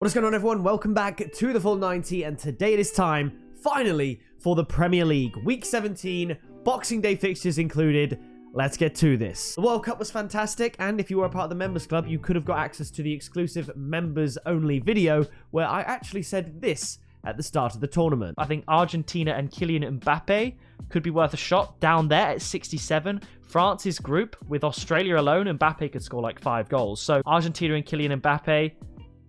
What is going on, everyone? Welcome back to the Full 90, and today it is time, finally, for the Premier League. Week 17, Boxing Day fixtures included. Let's get to this. The World Cup was fantastic, and if you were a part of the Members Club, you could have got access to the exclusive members-only video where I actually said this at the start of the tournament. I think Argentina and Kylian Mbappe could be worth a shot down there at 67. France's group, with Australia alone, Mbappe could score like 5 goals. So Argentina and Kylian Mbappe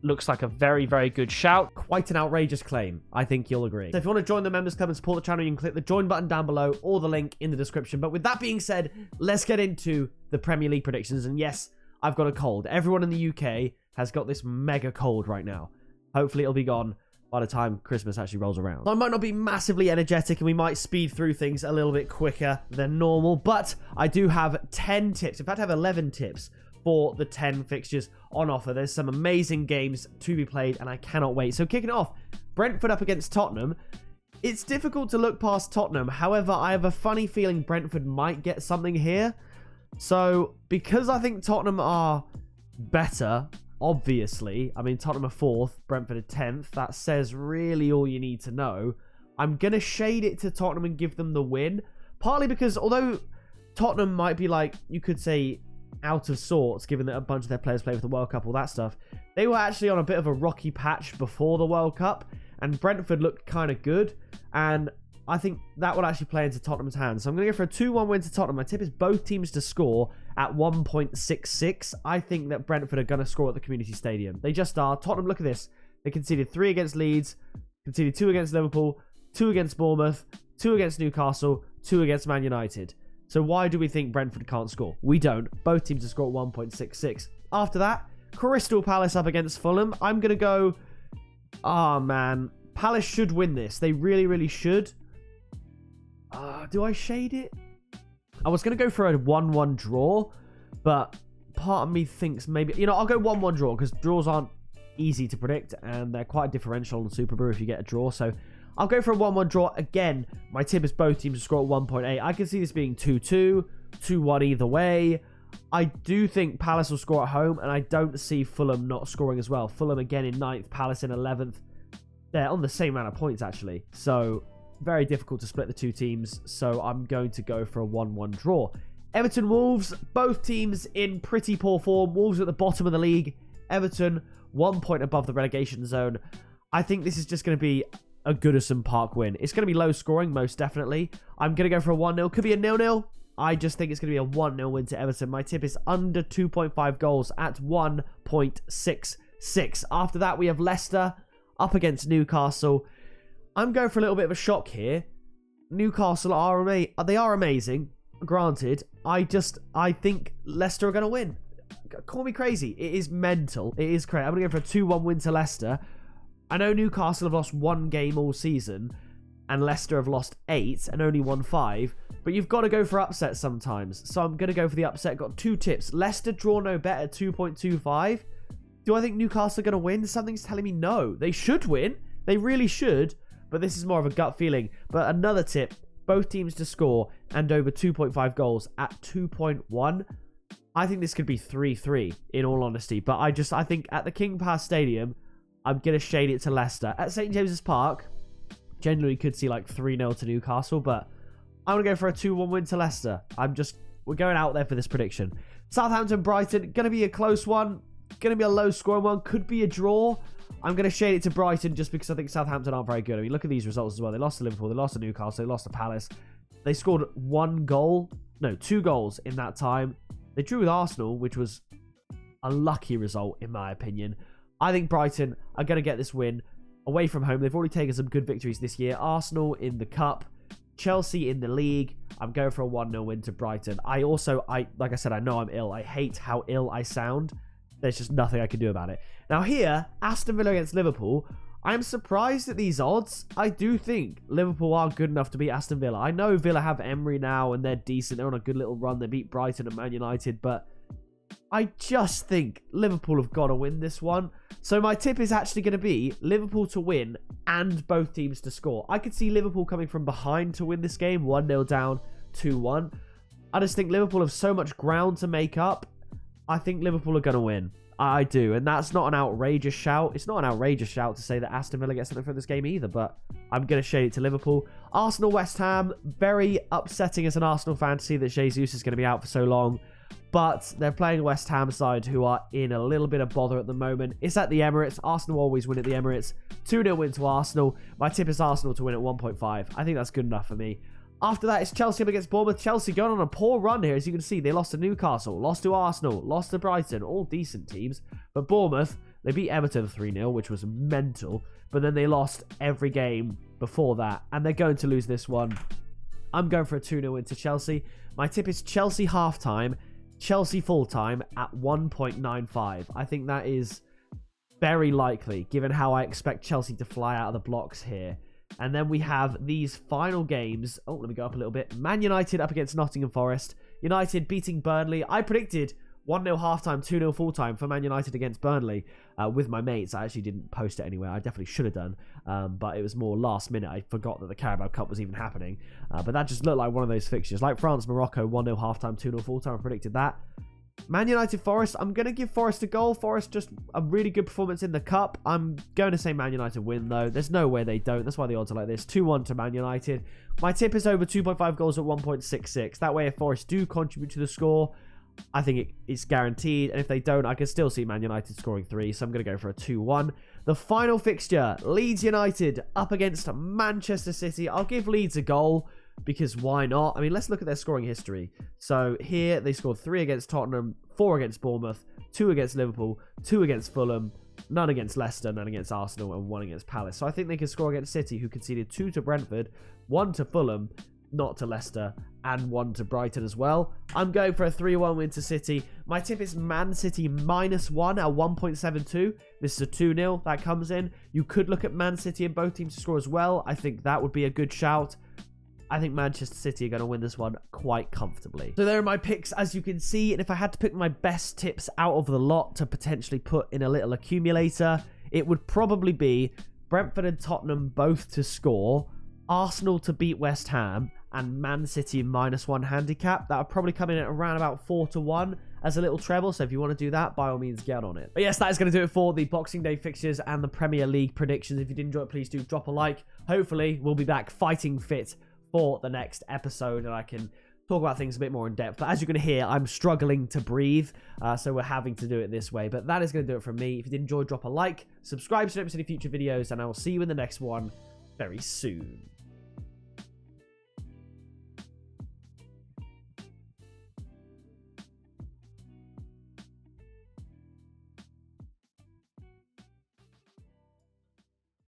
looks like a very, very good shout. Quite an outrageous claim. I think you'll agree. So if you want to join the Members Club and support the channel, you can click the join button down below or the link in the description. But with that being said, let's get into the Premier League predictions. And yes, I've got a cold. Everyone in the UK has got this mega cold right now. Hopefully it'll be gone by the time Christmas actually rolls around. I might not be massively energetic and we might speed through things a little bit quicker than normal, but I do have 10 tips. In fact, I have 11 tips for the 10 fixtures on offer. There's some amazing games to be played and I cannot wait. So kicking it off, Brentford up against Tottenham. It's difficult to look past Tottenham. However, I have a funny feeling Brentford might get something here. So because I think Tottenham are better, obviously, I mean, Tottenham are 4th, Brentford are 10th. That says really all you need to know. I'm going to shade it to Tottenham and give them the win. Partly because although Tottenham might be like, you could say, out of sorts, given that a bunch of their players play for the World Cup, all that stuff, they were actually on a bit of a rocky patch before the World Cup, and Brentford looked kind of good, and I think that would actually play into Tottenham's hands. So I'm going to go for a 2-1 win to Tottenham. My tip is both teams to score at 1.66. I think that Brentford are going to score at the Community Stadium. They just are. Tottenham, look at this. They conceded 3 against Leeds, conceded 2 against Liverpool, 2 against Bournemouth, 2 against Newcastle, 2 against Man United. So why do we think Brentford can't score? We don't. Both teams have scored 1.66. After that, Crystal Palace up against Fulham. I'm going to go... Oh, man. Palace should win this. They really, really should. Do I shade it? I was going to go for a 1-1 draw, but part of me thinks maybe... You know, I'll go 1-1 draw because draws aren't easy to predict and they're quite differential on Super Brew if you get a draw. So I'll go for a 1-1 draw. Again, my tip is both teams to score at 1.8. I can see this being 2-2, 2-1 either way. I do think Palace will score at home, and I don't see Fulham not scoring as well. Fulham again in 9th, Palace in 11th. They're on the same amount of points, actually. So very difficult to split the two teams. So I'm going to go for a 1-1 draw. Everton Wolves, both teams in pretty poor form. Wolves at the bottom of the league. Everton 1 point above the relegation zone. I think this is just going to be a Goodison Park win. It's going to be low scoring, most definitely. I'm going to go for a 1-0. Could be a 0-0. I just think it's going to be a 1-0 win to Everton. My tip is under 2.5 goals at 1.66. After that, we have Leicester up against Newcastle. I'm going for a little bit of a shock here. Newcastle are amazing, granted. I think Leicester are going to win. Call me crazy. It is mental. It is crazy. I'm going to go for a 2-1 win to Leicester. I know Newcastle have lost 1 game all season, and Leicester have lost 8 and only won 5. But you've got to go for upsets sometimes. So I'm going to go for the upset. Got 2 tips. Leicester draw no bet at 2.25. Do I think Newcastle are going to win? Something's telling me no. They should win. They really should. But this is more of a gut feeling. But another tip. Both teams to score and over 2.5 goals at 2.1. I think this could be 3-3 in all honesty. But I think at the King Power Stadium, I'm going to shade it to Leicester. At St. James's Park, generally could see like 3-0 to Newcastle, but I'm going to go for a 2-1 win to Leicester. We're going out there for this prediction. Southampton, Brighton, going to be a close one. Going to be a low scoring one. Could be a draw. I'm going to shade it to Brighton just because I think Southampton aren't very good. I mean, look at these results as well. They lost to Liverpool. They lost to Newcastle. They lost to Palace. They scored 2 goals in that time. They drew with Arsenal, which was a lucky result in my opinion. I think Brighton are going to get this win away from home. They've already taken some good victories this year. Arsenal in the Cup, Chelsea in the league. I'm going for a 1-0 win to Brighton. Like I said, I know I'm ill. I hate how ill I sound. There's just nothing I can do about it. Now here, Aston Villa against Liverpool. I'm surprised at these odds. I do think Liverpool are good enough to beat Aston Villa. I know Villa have Emery now and they're decent. They're on a good little run. They beat Brighton and Man United, but I just think Liverpool have got to win this one. So my tip is actually going to be Liverpool to win and both teams to score. I could see Liverpool coming from behind to win this game. 1-0 down, 2-1. I just think Liverpool have so much ground to make up. I think Liverpool are going to win. I do, and that's not an outrageous shout. It's not an outrageous shout to say that Aston Villa gets something from this game either, but I'm going to shade it to Liverpool. Arsenal, West Ham, very upsetting as an Arsenal fan to see that Jesus is going to be out for so long, but they're playing a West Ham side who are in a little bit of bother at the moment. It's at the Emirates. Arsenal always win at the Emirates. 2-0 win to Arsenal. My tip is Arsenal to win at 1.5. I think that's good enough for me. After that, it's Chelsea up against Bournemouth. Chelsea going on a poor run here. As you can see, they lost to Newcastle, lost to Arsenal, lost to Brighton. All decent teams. But Bournemouth, they beat Everton 3-0, which was mental. But then they lost every game before that. And they're going to lose this one. I'm going for a 2-0 win to Chelsea. My tip is Chelsea half-time, Chelsea full-time at 1.95. I think that is very likely, given how I expect Chelsea to fly out of the blocks here. And then we have these final games. Oh, let me go up a little bit. Man United up against Nottingham Forest. United beating Burnley. I predicted 1-0 halftime, 2-0 full-time for Man United against Burnley with my mates. I actually didn't post it anywhere. I definitely should have done. But it was more last minute. I forgot that the Carabao Cup was even happening. But that just looked like one of those fixtures. Like France-Morocco, 1-0 halftime, 2-0 full-time. I predicted that. Man United Forest, I'm going to give Forest a goal. Forest just a really good performance in the Cup. I'm going to say Man United win, though. There's no way they don't. That's why the odds are like this. 2-1 to Man United. My tip is over 2.5 goals at 1.66. That way, if Forest do contribute to the score, I think it's guaranteed. And if they don't, I can still see Man United scoring 3. So I'm going to go for a 2-1. The final fixture, Leeds United up against Manchester City. I'll give Leeds a goal, because why not? I mean, let's look at their scoring history. So here, they scored 3 against Tottenham, 4 against Bournemouth, 2 against Liverpool, 2 against Fulham, none against Leicester, none against Arsenal, and 1 against Palace. So I think they can score against City, who conceded 2 to Brentford, 1 to Fulham, not to Leicester, and 1 to Brighton as well. I'm going for a 3-1 win to City. My tip is Man City -1 at 1.72. This is a 2-0 that comes in. You could look at Man City and both teams to score as well. I think that would be a good shout. I think Manchester City are going to win this one quite comfortably. So there are my picks, as you can see. And if I had to pick my best tips out of the lot to potentially put in a little accumulator, it would probably be Brentford and Tottenham both to score, Arsenal to beat West Ham, and Man City -1 handicap. That would probably come in at around about 4-1 as a little treble. So if you want to do that, by all means, get on it. But yes, that is going to do it for the Boxing Day fixtures and the Premier League predictions. If you did enjoy it, please do drop a like. Hopefully, we'll be back fighting fit for the next episode, and I can talk about things a bit more in depth. But as you can hear, I'm struggling to breathe, so we're having to do it this way. But that is going to do it from me. If you did enjoy, drop a like, subscribe so you don't miss any future videos, and I will see you in the next one very soon.